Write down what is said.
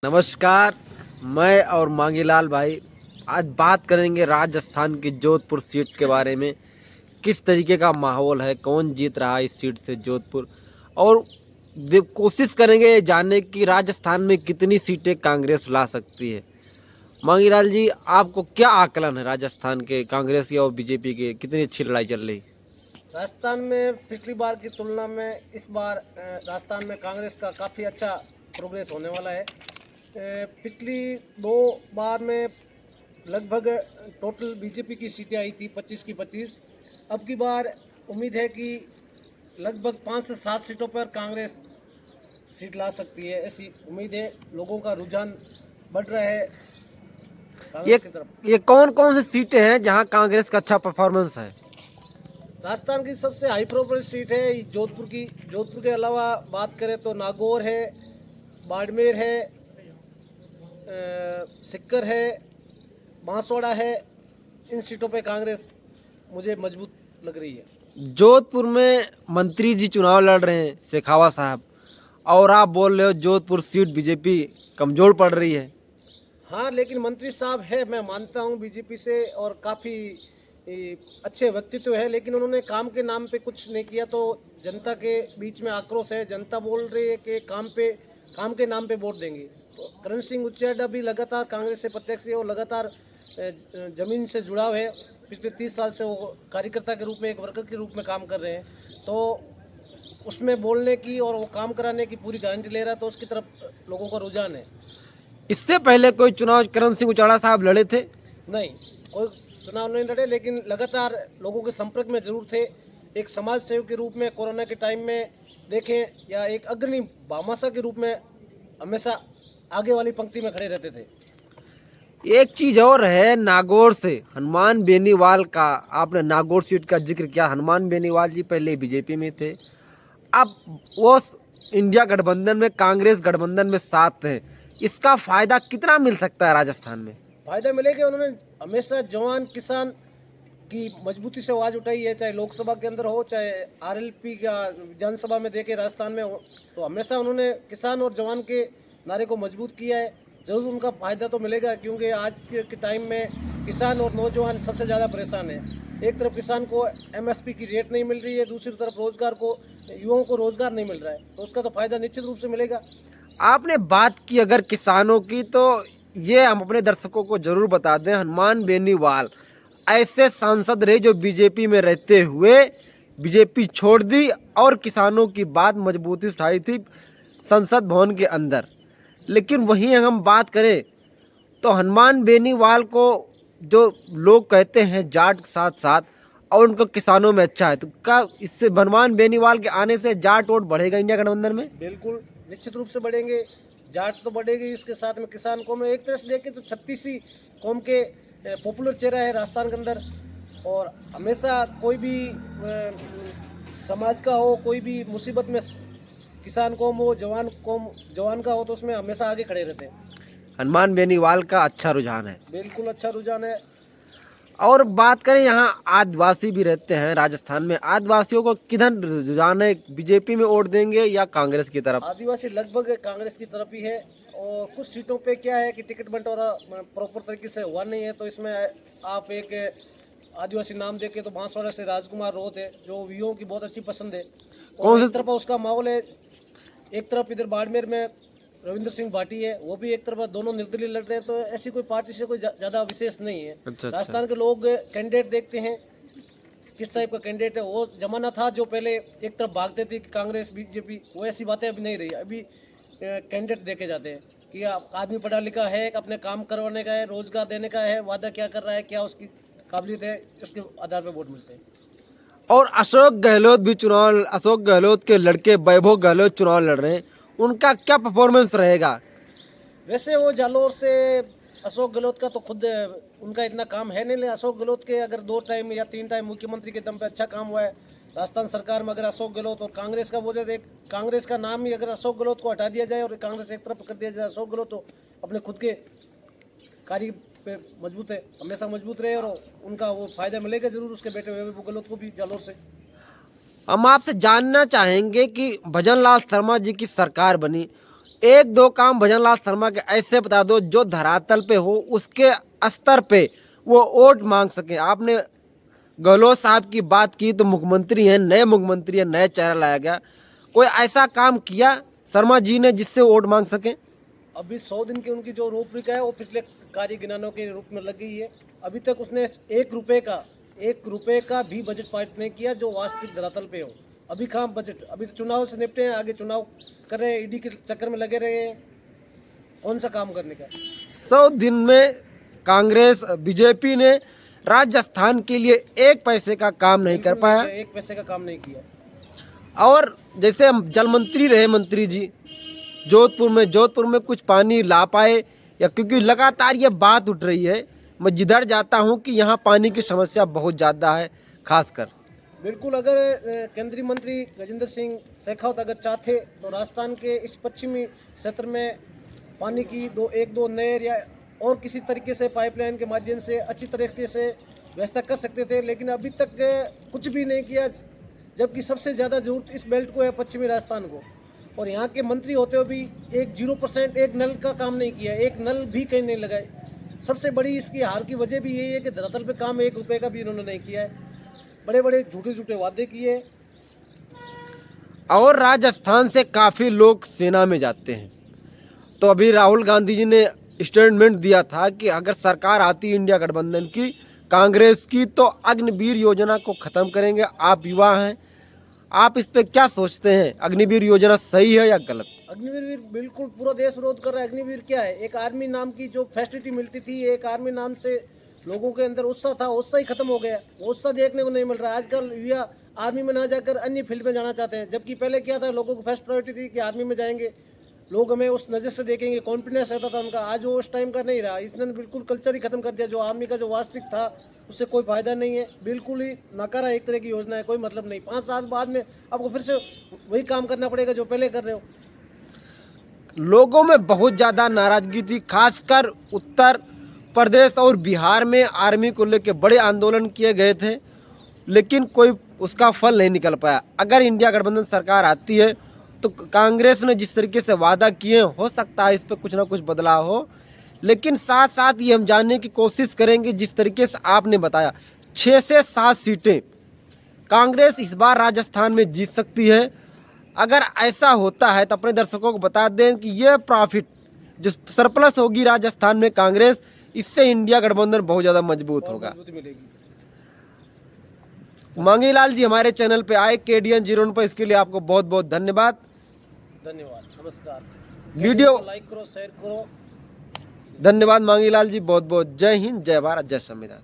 नमस्कार। मैं और मांगीलाल भाई आज बात करेंगे राजस्थान की जोधपुर सीट के बारे में। किस तरीके का माहौल है, कौन जीत रहा है इस सीट से जोधपुर, और कोशिश करेंगे ये जानने की राजस्थान में कितनी सीटें कांग्रेस ला सकती है। मांगीलाल जी, आपको क्या आकलन है राजस्थान के कांग्रेस की और बीजेपी के, कितनी अच्छी लड़ाई चल रही? राजस्थान में पिछली बार की तुलना में इस बार राजस्थान में कांग्रेस का काफ़ी अच्छा प्रोग्रेस होने वाला है। पिछली दो बार में लगभग टोटल बीजेपी की सीटें आई थी 25 की 25। अब की बार उम्मीद है कि लगभग 5 से 7 सीटों पर कांग्रेस सीट ला सकती है, ऐसी उम्मीद है। लोगों का रुझान बढ़ रहा है ये कांग्रेस की तरफ। ये कौन कौन सी सीटें हैं जहां कांग्रेस का अच्छा परफॉर्मेंस है? राजस्थान की सबसे हाई प्रोफाइल सीट है जोधपुर की। जोधपुर के अलावा बात करें तो नागौर है, बाड़मेर है, सिक्कर है, बांसवाड़ा है। इन सीटों पे कांग्रेस मुझे मजबूत लग रही है। जोधपुर में मंत्री जी चुनाव लड़ रहे हैं, शेखावत साहब, और आप बोल रहे हो जोधपुर सीट बीजेपी कमजोर पड़ रही है। हाँ, लेकिन मंत्री साहब है, मैं मानता हूँ बीजेपी से, और काफ़ी अच्छे व्यक्तित्व है, लेकिन उन्होंने काम के नाम पे कुछ नहीं किया, तो जनता के बीच में आक्रोश है। जनता बोल रही है कि काम के नाम पे वोट देंगे। तो करण सिंह उच्चेडा भी लगातार कांग्रेस से प्रत्यक्ष है और लगातार जमीन से जुड़ाव है। पिछले 30 साल से वो कार्यकर्ता के रूप में, एक वर्कर के रूप में काम कर रहे हैं, तो उसमें बोलने की और वो काम कराने की पूरी गारंटी ले रहा है, तो उसकी तरफ लोगों का रुझान है। इससे पहले कोई चुनाव करण सिंह उचाड़ा साहब लड़े थे? नहीं, कोई चुनाव नहीं लड़े, लेकिन लगातार लोगों के संपर्क में जरूर थे। एक समाज सेवक के रूप में कोरोना के टाइम में देखें, या एक अग्रणी भामाशाह के रूप में हमेशा आगे वाली पंक्ति में खड़े रहते थे। एक चीज और है, नागौर से हनुमान बेनीवाल का, आपने नागौर सीट का जिक्र किया। हनुमान बेनीवाल जी पहले बीजेपी में थे, अब वो इंडिया गठबंधन में, कांग्रेस गठबंधन में साथ हैं। इसका फायदा कितना मिल सकता है राजस्थान में? फायदा मिलेगा। उन्होंने हमेशा जवान किसान की मजबूती से आवाज़ उठाई है, चाहे लोकसभा के अंदर हो, चाहे आरएलपी का विधानसभा में देखे राजस्थान में हो, तो हमेशा उन्होंने किसान और जवान के नारे को मजबूत किया है। जरूर उनका फायदा तो मिलेगा, क्योंकि आज के टाइम में किसान और नौजवान सबसे ज़्यादा परेशान है। एक तरफ किसान को एमएसपी की रेट नहीं मिल रही है, दूसरी तरफ रोजगार को, युवाओं को रोजगार नहीं मिल रहा है, तो उसका तो फायदा निश्चित रूप से मिलेगा। आपने बात की अगर किसानों की, तो ये हम अपने दर्शकों को जरूर बता दें, हनुमान बेनीवाल ऐसे सांसद रहे जो बीजेपी में रहते हुए बीजेपी छोड़ दी और किसानों की बात मजबूती से उठाई थी संसद भवन के अंदर। लेकिन वहीं अगर हम बात करें तो हनुमान बेनीवाल को जो लोग कहते हैं जाट साथ साथ, और उनको किसानों में अच्छा है, तो क्या इससे हनुमान बेनीवाल के आने से जाट वोट बढ़ेगा इंडिया गठबंधन में? बिल्कुल, निश्चित रूप से बढ़ेंगे। जाट तो बढ़ेगी, उसके साथ में किसान कौम है। एक तरह से देखें तो 36 कौम के पॉपुलर चेहरा है राजस्थान के अंदर, और हमेशा कोई भी समाज का हो, कोई भी मुसीबत में किसान कौम हो, जवान का हो, तो उसमें हमेशा आगे खड़े रहते हैं। हनुमान बेनीवाल का अच्छा रुझान है। बिल्कुल अच्छा रुझान है। और बात करें, यहाँ आदिवासी भी रहते हैं राजस्थान में, आदिवासियों को किधर रुझान है? बीजेपी में वोट देंगे या कांग्रेस की तरफ? आदिवासी लगभग कांग्रेस की तरफ ही है, और कुछ सीटों पे क्या है कि टिकट बंटवारा प्रॉपर तरीके से हुआ नहीं है, तो इसमें आप एक आदिवासी नाम देके तो बांसवाड़ा से राजकुमार रोहत है, जो युवाओं की बहुत अच्छी पसंद है। कौन और से? एक तरफ उसका माहौल है, एक तरफ इधर बाड़मेर में रविंद्र सिंह भाटी है, वो भी एक तरफ, दोनों निर्दलीय लड़ रहे हैं, तो ऐसी कोई पार्टी से कोई ज़्यादा विशेष नहीं है। अच्छा। राजस्थान के लोग कैंडिडेट देखते हैं किस टाइप का कैंडिडेट है। वो जमाना था जो पहले एक तरफ भागते थे कि कांग्रेस बीजेपी, वो ऐसी बातें अभी नहीं रही। अभी कैंडिडेट देखे जाते हैं कि आदमी पढ़ा लिखा है, अपने काम करवाने का है, रोजगार देने का है, वादा क्या कर रहा है, क्या उसकी काबिलियत है, इसके आधार पर वोट मिलते हैं। और अशोक गहलोत भी चुनाव, अशोक गहलोत के लड़के वैभव गहलोत चुनाव लड़ रहे हैं, उनका क्या परफॉर्मेंस रहेगा? वैसे वो जालोर से अशोक गहलोत का तो खुद उनका इतना काम है नहीं, लेकिन अशोक गहलोत के अगर 2 टाइम या 3 टाइम मुख्यमंत्री के दम पे अच्छा काम हुआ है राजस्थान सरकार में। अगर अशोक गहलोत और कांग्रेस का बोले, एक कांग्रेस का नाम ही अगर अशोक गहलोत को हटा दिया जाए और कांग्रेस एक तरफ कर दिया जाए, अशोक गहलोत तो अपने खुद के कार्य पे मजबूत है, हमेशा मजबूत रहे, और उनका वो फायदा मिलेगा जरूर उसके बेटे वैभव गहलोत को भी जालोर से। हम आपसे जानना चाहेंगे कि भजन लाल शर्मा जी की सरकार बनी, एक दो काम भजनलाल शर्मा के ऐसे बता दो जो धरातल पे हो, उसके स्तर पे वो वोट मांग सके। आपने गहलोत साहब की बात की तो मुख्यमंत्री हैं, नए मुख्यमंत्री हैं, नया चेहरा लाया गया। कोई ऐसा काम किया शर्मा जी ने जिससे वोट मांग सके? अभी 100 दिन की उनकी जो रूपरेखा है वो पिछले कार्य गिनानों के रूप में लग गई है। अभी तक उसने 1 रुपए का भी बजट पारित नहीं किया जो वास्तविक धरातल पे हो। अभी कहाँ बजट, अभी तो चुनाव से निपटे हैं, आगे चुनाव कर रहे हैं, ईडी के चक्कर में लगे रहे हैं, कौन सा काम करने का। 100 दिन में कांग्रेस बीजेपी ने राजस्थान के लिए 1 पैसे का काम नहीं कर पाया। 1 पैसे का काम नहीं किया। और जैसे हम जल मंत्री रहे मंत्री जी, जोधपुर में कुछ पानी ला पाए या? क्योंकि लगातार ये बात उठ रही है, मैं जिधर जाता हूँ कि यहाँ पानी की समस्या बहुत ज़्यादा है खासकर। बिल्कुल, अगर केंद्रीय मंत्री गजेंद्र सिंह शेखावत अगर चाहते तो राजस्थान के इस पश्चिमी क्षेत्र में पानी की एक दो नहर या और किसी तरीके से पाइपलाइन के माध्यम से अच्छी तरीके से व्यवस्था कर सकते थे, लेकिन अभी तक कुछ भी नहीं किया। जबकि सबसे ज़्यादा जरूरत इस बेल्ट को है, पश्चिमी राजस्थान को, और यहाँ के मंत्री होते हुए भी 0% एक नल का काम नहीं किया, एक नल भी कहीं नहीं लगाए। सबसे बड़ी इसकी हार की वजह भी यही है कि धरातल पे काम 1 रुपए का भी इन्होंने नहीं किया है। बड़े बड़े झूठे वादे किए। और राजस्थान से काफ़ी लोग सेना में जाते हैं, तो अभी राहुल गांधी जी ने स्टेटमेंट दिया था कि अगर सरकार आती इंडिया गठबंधन की, कांग्रेस की, तो अग्निवीर योजना को ख़त्म करेंगे। आप युवा हैं, आप इस पे क्या सोचते हैं? अग्निवीर योजना सही है या गलत? अग्निवीर बिल्कुल पूरा देश विरोध कर रहा है। अग्निवीर क्या है? एक आर्मी नाम की जो फैसिलिटी मिलती थी, एक आर्मी नाम से लोगों के अंदर उत्साह था, उत्साह ही खत्म हो गया। वो उत्साह देखने को नहीं मिल रहा। आजकल युवा आर्मी में ना जाकर अन्य फील्ड में जाना चाहते हैं, जबकि पहले क्या था, लोगों को फर्स्ट प्रायोरिटी थी कि आर्मी में जाएंगे, लोग हमें उस नज़र से देखेंगे, कॉन्फिडेंस रहता था उनका। आज वो उस टाइम का नहीं रहा। इसने बिल्कुल कल्चर ही खत्म कर दिया। जो आर्मी का जो वास्तविक था उससे कोई फायदा नहीं है, बिल्कुल ही नकारा एक तरह की योजना है, कोई मतलब नहीं। 5 साल बाद में आपको फिर से वही काम करना पड़ेगा जो पहले कर रहे हो। लोगों में बहुत ज़्यादा नाराज़गी थी, खासकर उत्तर प्रदेश और बिहार में आर्मी को लेकर बड़े आंदोलन किए गए थे, लेकिन कोई उसका फल नहीं निकल पाया। अगर इंडिया गठबंधन सरकार आती है तो कांग्रेस ने जिस तरीके से वादा किए, हो सकता है इस पर कुछ ना कुछ बदलाव हो, लेकिन साथ साथ ये हम जानने की कोशिश करेंगे, जिस तरीके से आपने बताया 6 से 7 सीटें कांग्रेस इस बार राजस्थान में जीत सकती है। अगर ऐसा होता है तो अपने दर्शकों को बता दें कि ये प्रॉफिट जो सरप्लस होगी राजस्थान में कांग्रेस, इससे इंडिया गठबंधन बहुत ज़्यादा मजबूत होगा। मांगीलाल जी हमारे चैनल पे आए KDN 01 पर, इसके लिए आपको बहुत बहुत धन्यवाद। नमस्कार। वीडियो लाइक करो, शेयर करो। धन्यवाद मांगीलाल जी, बहुत बहुत जय हिंद, जय भारत, जय संविधान।